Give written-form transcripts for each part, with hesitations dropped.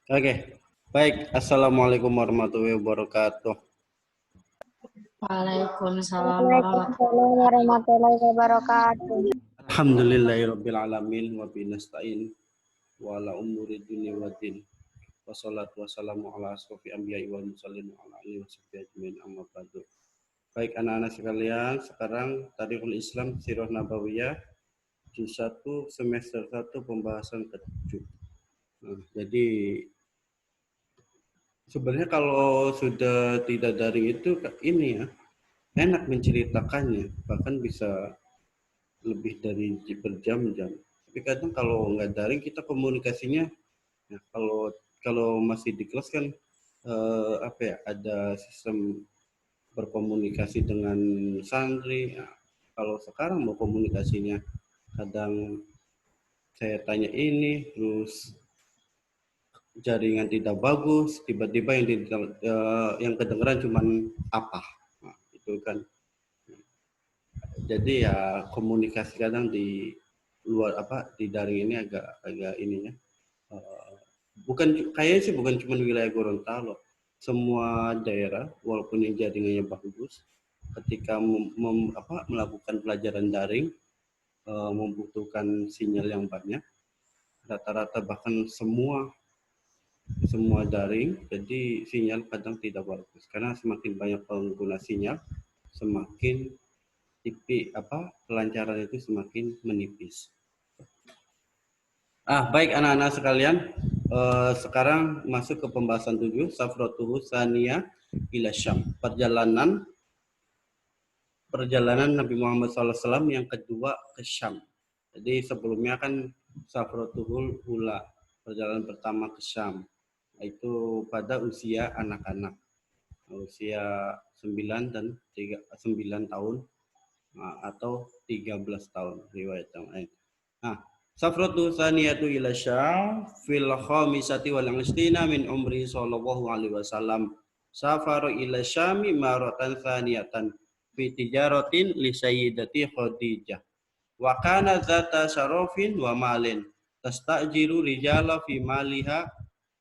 Oke, baik. Assalamualaikum warahmatullahi wabarakatuh. Waalaikumsalam Waalaikumsalam warahmatullahi wabarakatuh. Alhamdulillahirabbil alamin wa bihi nasta'in wa ala umuri dunya waddin. Wassalatu wassalamu ala asrofil anbiya'i wal mursalin wa ala alihi washabbihi ajmain amma ba'du. Baik anak-anak sekalian, sekarang Tarikhul Islam Sirah Nabawiyah juz 1 semester 1 pembahasan ke-7. Nah, jadi sebenarnya kalau sudah tidak daring itu ini ya, enak menceritakannya, bahkan bisa lebih dari berjam-jam. Tapi kadang kalau nggak daring kita komunikasinya, ya, kalau masih di kelas kan ada sistem berkomunikasi dengan santri. Nah, kalau sekarang mau komunikasinya, kadang saya tanya ini, terus jaringan tidak bagus, tiba-tiba yang kedengeran cuman apa, nah, itu kan. Jadi ya komunikasi kadang di luar di daring ini agak ininya kayaknya sih bukan cuma wilayah Gorontalo, semua daerah walaupun yang jaringannya bagus, ketika melakukan pelajaran daring membutuhkan sinyal yang banyak, rata-rata bahkan semua daring, jadi sinyal kadang tidak bagus karena semakin banyak pengguna sinyal, semakin kelancaran itu semakin menipis. Baik anak-anak sekalian, sekarang masuk ke pembahasan 7, Safratuhu Saniyah ila Syam, perjalanan Nabi Muhammad SAW yang kedua ke Syam. Jadi sebelumnya kan Safratuhul Ula, perjalanan pertama ke Syam, itu pada usia anak-anak, usia 9 tahun atau 13 tahun riwayat yang lain. Safratu saniyatu ila Syam fil khamisati wal 20 min umri sallallahu alaihi wasallam. Safaru ila Syami maratan saniyatan fi tijaratin li sayyidati Khadijah. Wa kana zata syarafin wa malin tastajiru rijala fi maliha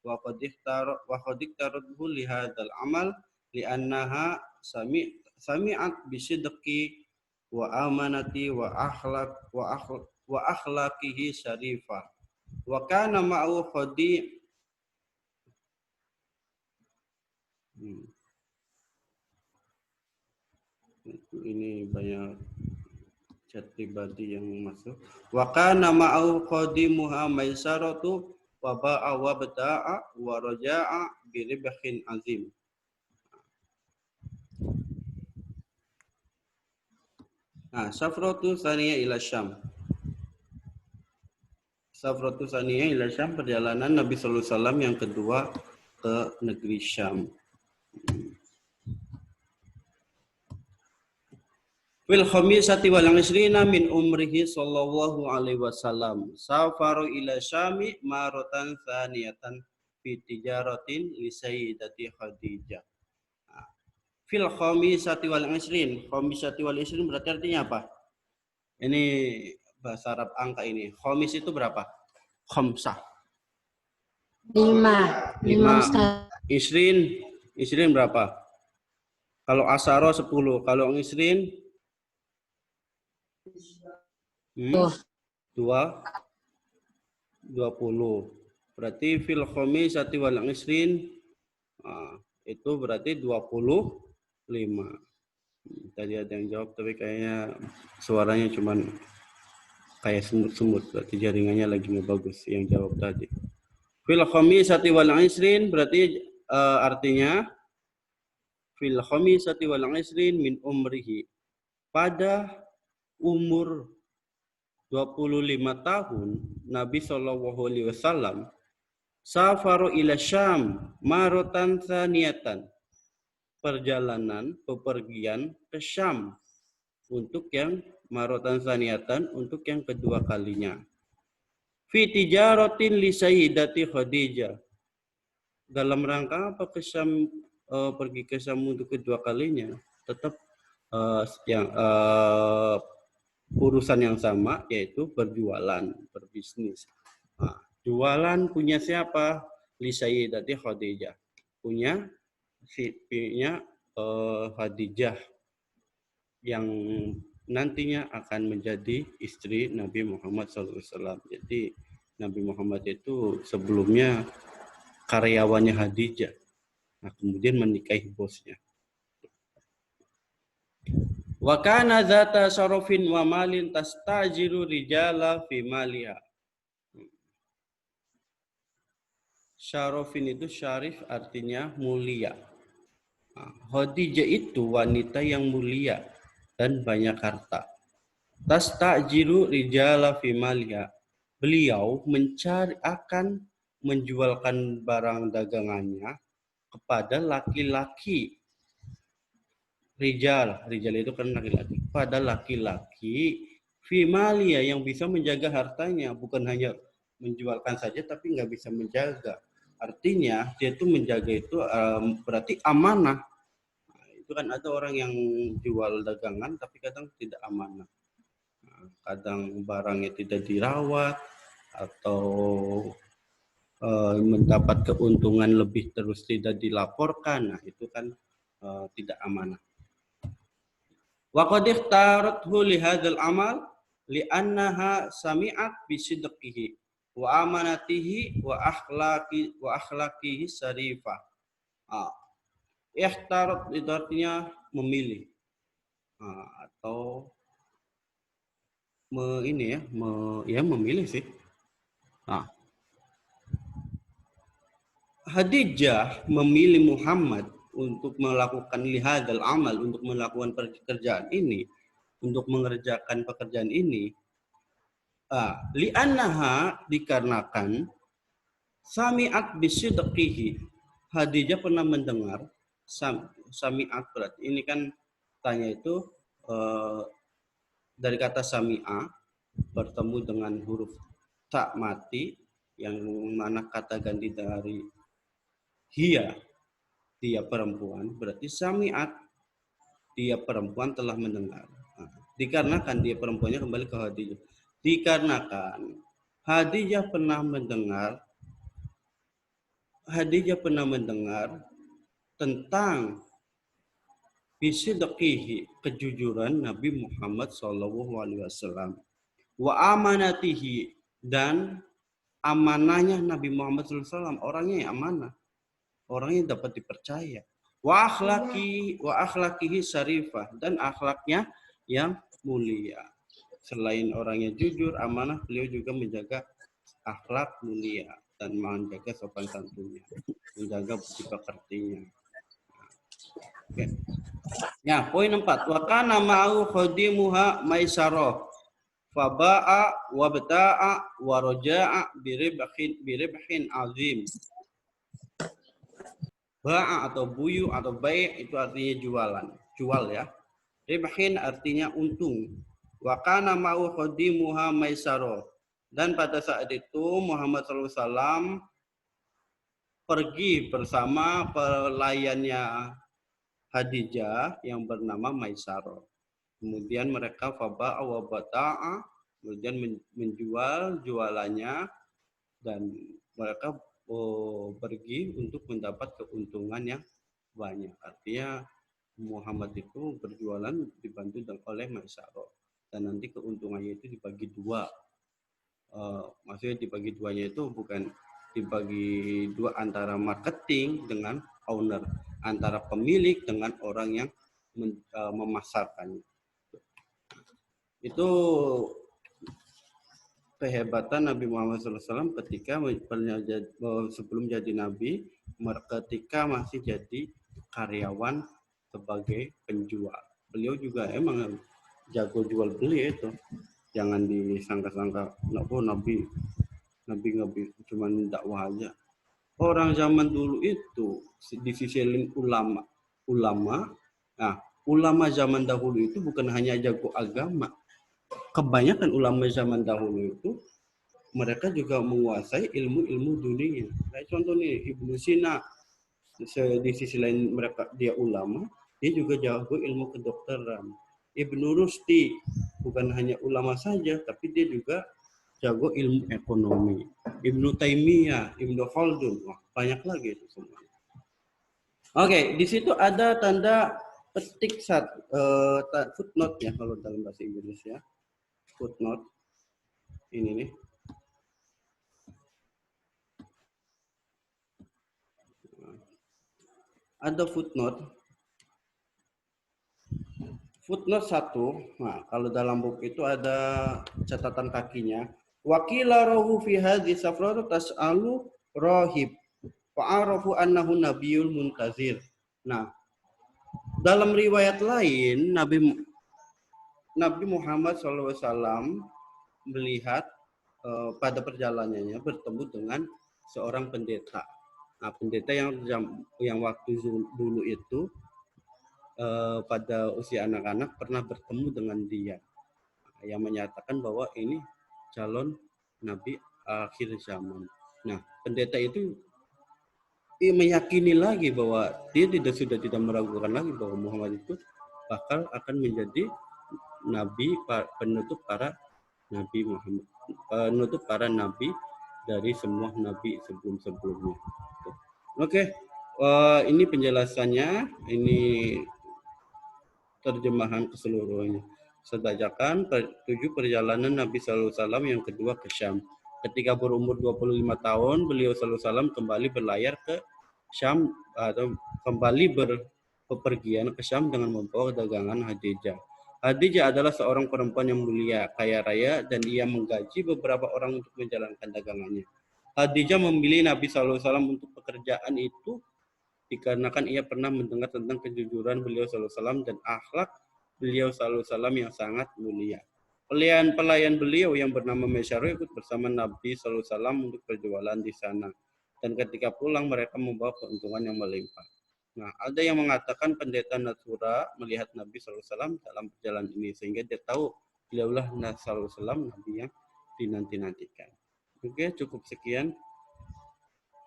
wa qad ikhtarathu li hadzal amal li annaha sami'at bi sidqi wa amanati wa akhlaqihi syarifah wa kana ma'u ini banyak chat pribadi yang masuk. Wa kana ma'u qadimuha maisaratu wa ba'a wa bada'a wa raja'a bi ribhin azim. Safratu saniyah ila Syam. Safratu saniyah ila Syam, perjalanan Nabi sallallahu alaihi wasallam yang kedua ke negeri Syam. Fil khamisati wal 20 min umrihi sallallahu alaihi wasallam. Safaru ila Syami maratan saniyatan fi tijaratin li sayyidati Khadijah. Fil khamisati wal 20. Khamisati wal 20 berarti artinya apa? Ini bahasa Arab angka ini. Khamis itu berapa? Khamsah. 5. Isrin berapa? Kalau asaro 10. Kalau isrin 20. Berarti fil khamisati wal 20 itu berarti 25. Tadi ada yang jawab tapi kayaknya suaranya cuman kayak semut-semut, berarti jaringannya lagi nggak bagus yang jawab tadi. Fil khamisati wal 20 berarti artinya fil khamisati wal 20 min umrihi, pada umur 25 tahun Nabi Shallallahu alaihi wasallam safaru ila Syam maratan saniyatan, bepergian ke Syam untuk yang maratan saniyatan, untuk yang kedua kalinya. Fi tijaratin li sayyidati Khadijah, dalam rangka apa ke Syam, pergi ke Syam untuk kedua kalinya, tetap urusan yang sama, yaitu berjualan, berbisnis. Jualan punya siapa? li Sayyidati Khadijah. Punya Khadijah yang nantinya akan menjadi istri Nabi Muhammad SAW. Jadi Nabi Muhammad itu sebelumnya karyawannya Khadijah. Nah, kemudian menikahi bosnya. Wa kana zata syarafin wa malin tastajiru rijala fi maliha. Syarafin itu syarif artinya mulia. Khadijah itu wanita yang mulia dan banyak harta. Tastajiru rijala fi maliha. Beliau akan menjualkan barang dagangannya kepada laki-laki. Rijal itu kan laki-laki. Pada laki-laki fimalia yang bisa menjaga hartanya, bukan hanya menjualkan saja tapi nggak bisa menjaga. Artinya dia itu menjaga itu berarti amanah. Nah, itu kan ada orang yang jual dagangan tapi kadang tidak amanah. Nah, kadang barangnya tidak dirawat atau mendapat keuntungan lebih terus tidak dilaporkan. Nah, itu kan tidak amanah. Wa qad ikhtarathu li hadzal amal li'annaha sami'at bi sidqihi wa amanatihi wa akhlaqihi syarifah. Ikhtarat itu artinya memilih atau memilih sih. Khadijah memilih Muhammad untuk melakukan lihadal amal, untuk melakukan pekerjaan ini, untuk mengerjakan pekerjaan ini. Li'annaha dikarenakan sami'at bisidqihi. Khadijah pernah mendengar sami'at, berarti ini kan tanya itu dari kata sami'a bertemu dengan huruf ta mati yang mana kata ganti dari dia perempuan, berarti sami'at, dia perempuan telah mendengar. Dikarenakan dia perempuannya kembali ke Khadijah. Dikarenakan Khadijah pernah mendengar tentang bisidqihi, kejujuran Nabi Muhammad SAW, wa amanatihi, dan amanahnya Nabi Muhammad SAW, orangnya yang amanah, orangnya dapat dipercaya. Wa akhlaqihi syarifah, dan akhlaknya yang mulia. Selain orangnya jujur, amanah, beliau juga menjaga akhlak mulia dan menjaga sopan santunnya, menjaga budi pekertinya. Oke. Ya, poin 4. Wa kana ma'u khadimuha maisarah faba'a wa bata'a wa raja'a biribhin azim. Ba'a atau buyu atau bai' itu artinya jual ya. Ribhin artinya untung. Wa kana ma'u khadimuha maisarah. Dan pada saat itu Muhammad SAW pergi bersama pelayannya Khadijah yang bernama Maisarah. Kemudian mereka faba'a wa bata'a, kemudian menjual jualannya, dan mereka pergi untuk mendapat keuntungan yang banyak. Artinya Muhammad itu berjualan dibantu oleh Maisarah, dan nanti keuntungannya itu dibagi dua. Maksudnya dibagi duanya itu bukan dibagi dua antara marketing dengan owner, antara pemilik dengan orang yang memasarkannya. Itu kehebatan Nabi Muhammad SAW ketika sebelum jadi Nabi, ketika masih jadi karyawan sebagai penjual. Beliau juga emang jago jual beli itu. Jangan disangka-sangka, Nabi cuma dakwah aja. Orang zaman dulu itu di sisi ulama. Nah, ulama zaman dahulu itu bukan hanya jago agama. Kebanyakan ulama zaman dahulu itu mereka juga menguasai ilmu-ilmu dunia. Nah, contoh nih Ibnu Sina, di sisi lain dia ulama, dia juga jago ilmu kedokteran. Ibnu Rushdi bukan hanya ulama saja, tapi dia juga jago ilmu ekonomi. Ibnu Taimiyah, Ibnu Khaldun, wah, banyak lagi itu semua. Oke, di situ ada tanda petik footnote ya kalau dalam bahasa Inggris ya. Footnote ini nih. Ada footnote. Footnote 1. Nah, kalau dalam buku itu ada catatan kakinya. Wakila rohu fi hadhi safratu tas'alu rohib. Fa'arafu annahu nabiyul muntazir. Nah, dalam riwayat lain, Nabi Muhammad SAW melihat pada perjalanannya bertemu dengan seorang pendeta. Nah, pendeta yang waktu dulu itu pada usia anak-anak pernah bertemu dengan dia, yang menyatakan bahwa ini calon Nabi akhir zaman. Nah, pendeta itu meyakini lagi bahwa dia sudah tidak meragukan lagi bahwa Muhammad itu bakal akan menjadi nabi penutup para nabi Muhammad, penutup para nabi dari semua nabi sebelum-sebelumnya. Oke, ini penjelasannya, ini terjemahan keseluruhannya. Saya bacakan 7 perjalanan Nabi Sallallahu Alaihi Wasallam yang kedua ke Syam. Ketika berumur 25 tahun, beliau Sallallahu Alaihi Wasallam kembali berlayar ke Syam atau kembali berpergian ke Syam dengan membawa dagangan Khadijah. Khadijah adalah seorang perempuan yang mulia, kaya raya, dan ia menggaji beberapa orang untuk menjalankan dagangannya. Khadijah memilih Nabi Sallallahu Alaihi Wasallam untuk pekerjaan itu dikarenakan ia pernah mendengar tentang kejujuran beliau Sallallahu Alaihi Wasallam dan akhlak beliau Sallallahu Alaihi Wasallam yang sangat mulia. Pelayan beliau yang bernama Mesyaro ikut bersama Nabi Sallallahu Alaihi Wasallam untuk berjualan di sana. Dan ketika pulang mereka membawa keuntungan yang melimpah. Nah, ada yang mengatakan pendeta Natsura melihat Nabi Sallallahu Alaihi Wasallam dalam perjalanan ini sehingga dia tahu beliaulah Nabi Sallallahu Alaihi Wasallam, Nabi yang dinanti-nantikan. Oke, cukup sekian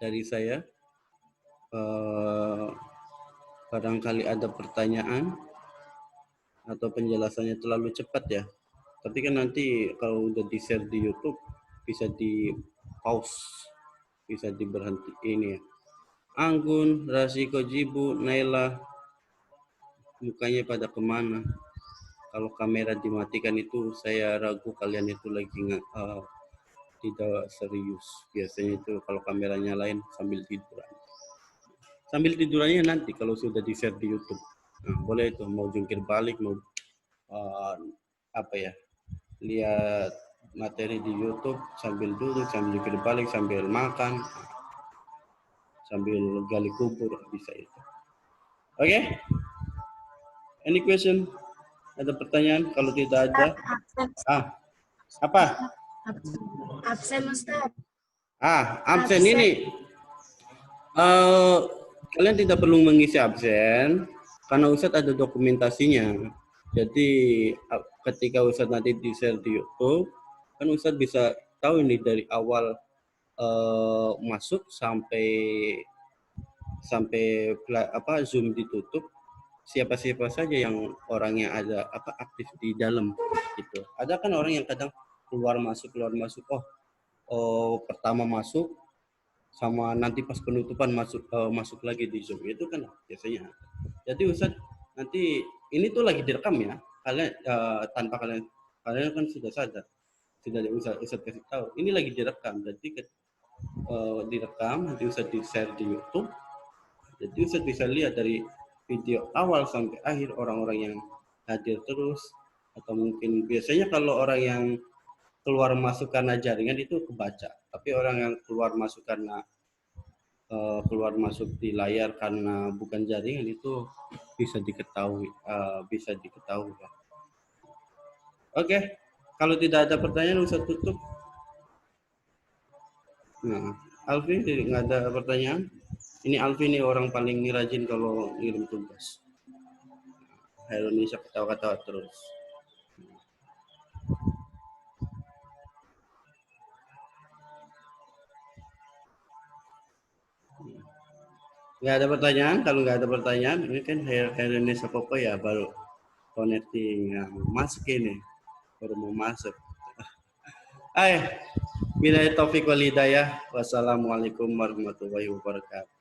dari saya. Barangkali ada pertanyaan atau penjelasannya terlalu cepat ya. Tapi kan nanti kalau udah di-share di YouTube bisa di pause, bisa diberhenti ini ya. Anggun, Rasiko Jibu, Naila, mukanya pada kemana? Kalau kamera dimatikan itu saya ragu kalian itu lagi tidak serius. Biasanya itu kalau kameranya nyalain sambil tiduran. Sambil tidurannya nanti kalau sudah di-share di YouTube. Nah, boleh itu mau jungkir balik, mau lihat materi di YouTube sambil duduk, sambil jungkir balik, sambil makan, sambil gali kubur, bisa itu. Oke? Any question? Ada pertanyaan? Kalau tidak ada, apa? Absen, Ustaz. Absen ini. Kalian tidak perlu mengisi absen karena Ustadz ada dokumentasinya. Jadi ketika Ustadz nanti di-share di YouTube, kan Ustadz bisa tahu ini dari awal masuk sampai Zoom ditutup, siapa-siapa saja yang orangnya ada aktif di dalam gitu. Ada kan orang yang kadang keluar masuk. Oh, pertama masuk sama nanti pas penutupan masuk lagi di Zoom, itu kan biasanya. Jadi Ustadz nanti ini tuh lagi direkam ya, kalian tanpa kalian kan sudah sadar, sudah Ustadz kasih tahu ini lagi direkam. Jadi direkam nanti Ustadz di-share di YouTube, jadi Ustadz bisa lihat dari video awal sampai akhir orang-orang yang hadir terus, atau mungkin biasanya kalau orang yang keluar masuk karena jaringan itu kebaca, tapi orang yang keluar masuk di layar karena bukan jaringan itu bisa diketahui ya. Oke, kalau tidak ada pertanyaan Ustaz tutup. Nah, Alfi nggak ada pertanyaan. Ini Alfi nih orang paling rajin kalau ngirim tugas. Indonesia ketawa-ketawa terus. Nggak ada pertanyaan. Kalau nggak ada pertanyaan, ini kan Indonesia Popo ya baru connecting. Nah, masuk ini, baru mau masuk. Billahi taufiq wal hidayah. Wassalamualaikum warahmatullahi wabarakatuh.